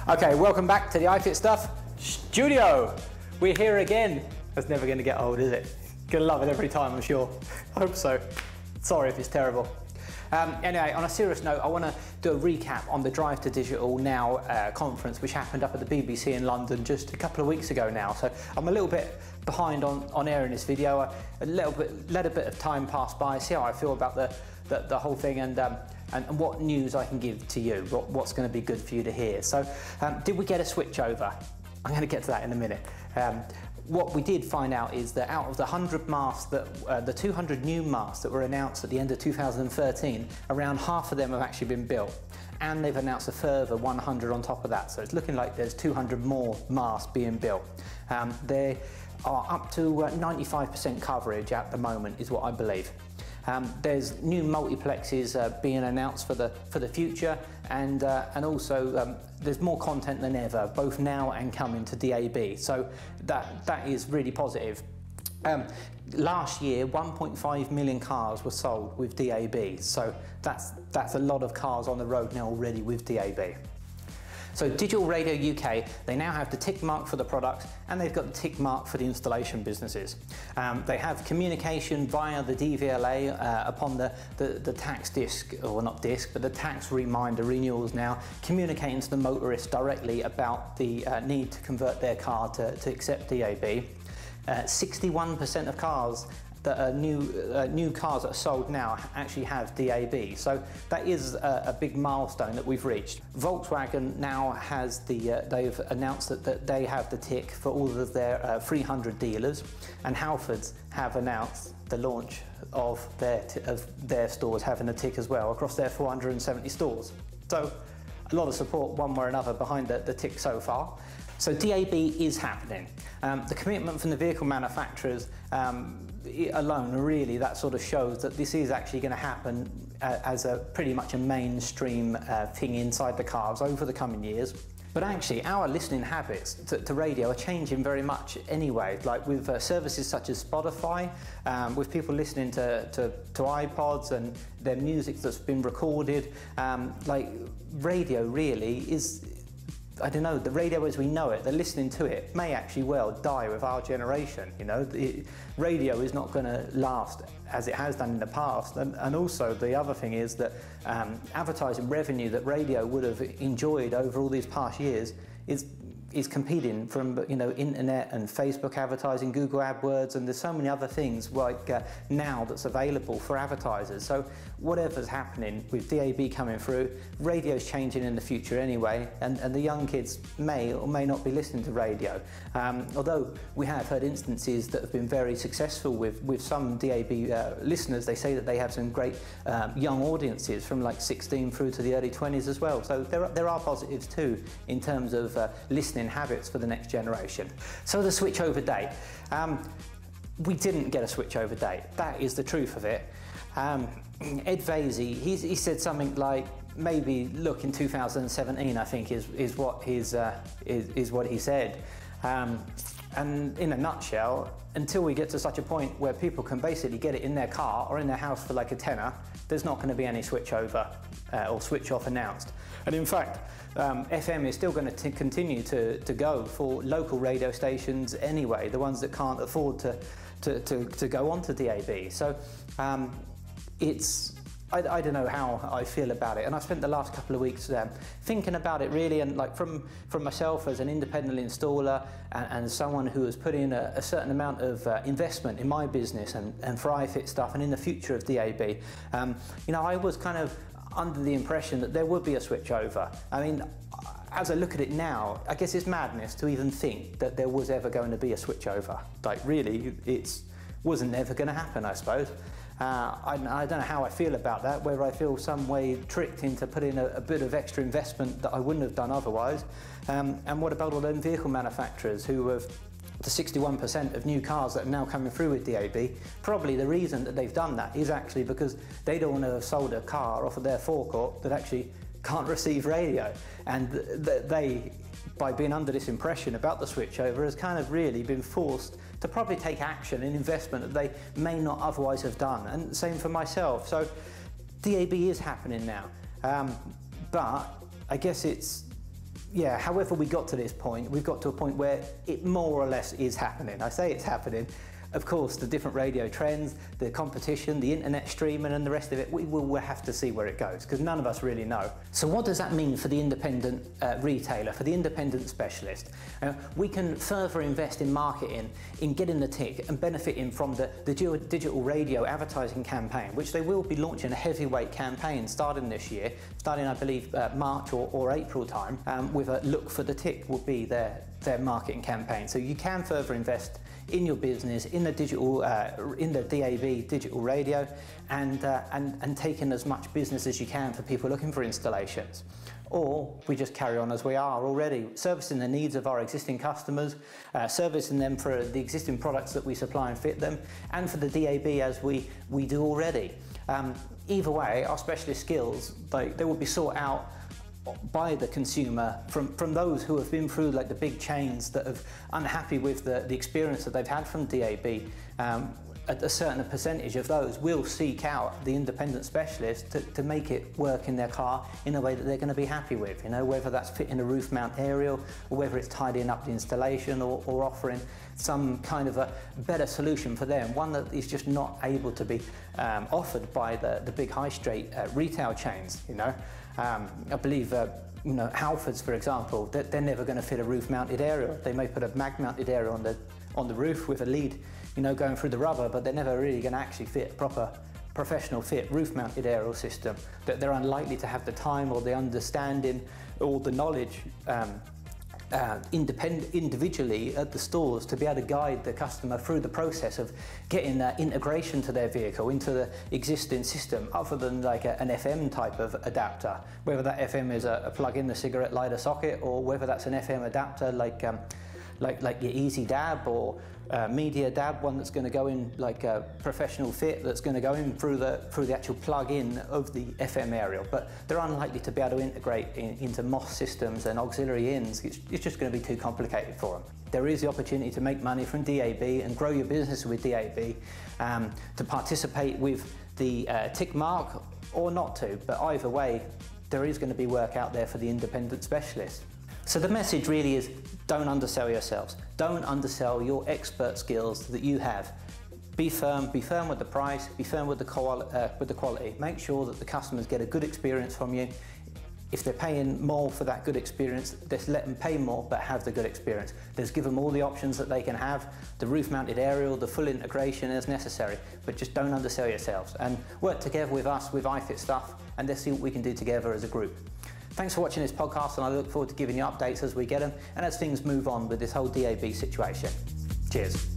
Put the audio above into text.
Okay, welcome back to the ifitstuff studio. We're here again. That's never going to get old, is it? Gonna love it every time, I'm sure. I hope so. Sorry if it's terrible. Anyway, on a serious note, I want to do a recap on the Drive to Digital Now conference, which happened up at the BBC in London just a couple of weeks ago now. So I'm a little bit behind on air in this video. Let a bit of time pass by, see how I feel about the whole thing, and what news I can give to you, what's going to be good for you to hear. So did we get a switch over? I'm going to get to that in a minute. What we did find out is that out of the 100 masks, the 200 new masks that were announced at the end of 2013, around half of them have actually been built. And they've announced a further 100 on top of that. So it's looking like there's 200 more masks being built. They are up to 95% coverage at the moment, is what I believe. There's new multiplexes being announced for the future, and also there's more content than ever, both now and coming to DAB. So that is really positive. Last year, 1.5 million cars were sold with DAB. So that's a lot of cars on the road now already with DAB. So Digital Radio UK, they now have the tick mark for the product, and they've got the tick mark for the installation businesses. They have communication via the DVLA upon the tax disc, or not disc, but the tax reminder renewals now, communicating to the motorists directly about the need to convert their car to accept DAB. 61% of cars that are new cars that are sold now actually have DAB. So that is a big milestone that we've reached. Volkswagen now has they've announced that they have the tick for all of their 300 dealers, and Halfords have announced the launch of their stores having a tick as well across their 470 stores. So a lot of support one way or another behind the tick so far. So DAB is happening. The commitment from the vehicle manufacturers alone, really, that sort of shows that this is actually going to happen as pretty much a mainstream thing inside the cars over the coming years. But actually, our listening habits to radio are changing very much anyway, like with services such as Spotify, with people listening to iPods and their music that's been recorded. Like radio really is, I don't know, the radio as we know it, the listening to it may actually well die with our generation. You know, radio is not going to last as it has done in the past. And also the other thing is that advertising revenue that radio would have enjoyed over all these past years is competing from, you know, internet and Facebook advertising, Google AdWords, and there's so many other things like now that's available for advertisers. So whatever's happening with DAB coming through, radio's changing in the future anyway, and the young kids may or may not be listening to radio. Although we have heard instances that have been very successful with some DAB listeners. They say that they have some great young audiences from like 16 through to the early 20s as well. So there are positives too in terms of listening habits for the next generation. So the switchover date. We didn't get a switchover date. That is the truth of it. Ed Vaizey, he said something like, maybe look in 2017, I think is what he said. And in a nutshell, until we get to such a point where people can basically get it in their car or in their house for like a tenner, there's not going to be any switchover or switch off announced. And in fact, FM is still going to continue to go for local radio stations anyway, the ones that can't afford to go on to DAB. So I don't know how I feel about it, and I've spent the last couple of weeks thinking about it really, and like from myself as an independent installer and someone who has put in a certain amount of investment in my business and for ifitstuff and in the future of DAB. You know, I was kind of under the impression that there would be a switchover. I mean, as I look at it now, I guess it's madness to even think that there was ever going to be a switchover. Like really, it wasn't ever going to happen, I suppose. I don't know how I feel about that, whether I feel some way tricked into putting a bit of extra investment that I wouldn't have done otherwise. And what about all them vehicle manufacturers who have the 61% of new cars that are now coming through with DAB? Probably the reason that they've done that is actually because they don't want to have sold a car off of their forecourt that actually can't receive radio. And they, by being under this impression about the switchover, has kind of really been forced to probably take action and investment that they may not otherwise have done. And same for myself. So DAB is happening now. But I guess it's yeah, however we got to this point, we've got to a point where it more or less is happening. I say it's happening. Of course, the different radio trends, the competition, the internet streaming and the rest of it, we will have to see where it goes, because none of us really know. So what does that mean for the independent retailer, for the independent specialist? We can further invest in marketing, in getting the tick and benefiting from the digital radio advertising campaign, which they will be launching a heavyweight campaign starting this year, starting I believe March or April time, with a look for the tick will be their marketing campaign. So you can further invest in your business, in the digital, in the DAB digital radio, and taking as much business as you can for people looking for installations. Or we just carry on as we are already, servicing the needs of our existing customers, servicing them for the existing products that we supply and fit them, and for the DAB as we do already. Either way, our specialist skills, they will be sought out by the consumer from those who have been through like the big chains that are unhappy with the experience that they've had from DAB. A certain percentage of those will seek out the independent specialist to make it work in their car in a way that they're going to be happy with, you know, whether that's fitting a roof mount aerial or whether it's tidying up the installation or offering some kind of a better solution for them, one that is just not able to be offered by the big high street retail chains, you know. I believe you know, Halfords, for example, they're never going to fit a roof-mounted aerial. They may put a mag-mounted aerial on the roof with a lead, you know, going through the rubber, but they're never really going to actually fit a proper professional fit roof-mounted aerial system. That they're unlikely to have the time or the understanding or the knowledge individually at the stores to be able to guide the customer through the process of getting that integration to their vehicle into the existing system, other than like an FM type of adapter, whether that FM is a plug in the cigarette lighter socket or whether that's an FM adapter like your Easy Dab or Media Dab, one that's going to go in like a professional fit that's going to go in through the actual plug-in of the FM aerial. But they're unlikely to be able to integrate into MOS systems and auxiliary ins. It's just going to be too complicated for them. There is the opportunity to make money from DAB and grow your business with DAB, to participate with the tick mark or not to, but either way there is going to be work out there for the independent specialist. So the message really is, don't undersell yourselves. Don't undersell your expert skills that you have. Be firm with the price, be firm with the quality. Make sure that the customers get a good experience from you. If they're paying more for that good experience, just let them pay more but have the good experience. Just give them all the options that they can have, the roof-mounted aerial, the full integration as necessary, but just don't undersell yourselves and work together with us, with ifitstuff, and let's see what we can do together as a group. Thanks for watching this podcast, and I look forward to giving you updates as we get them and as things move on with this whole DAB situation. Cheers.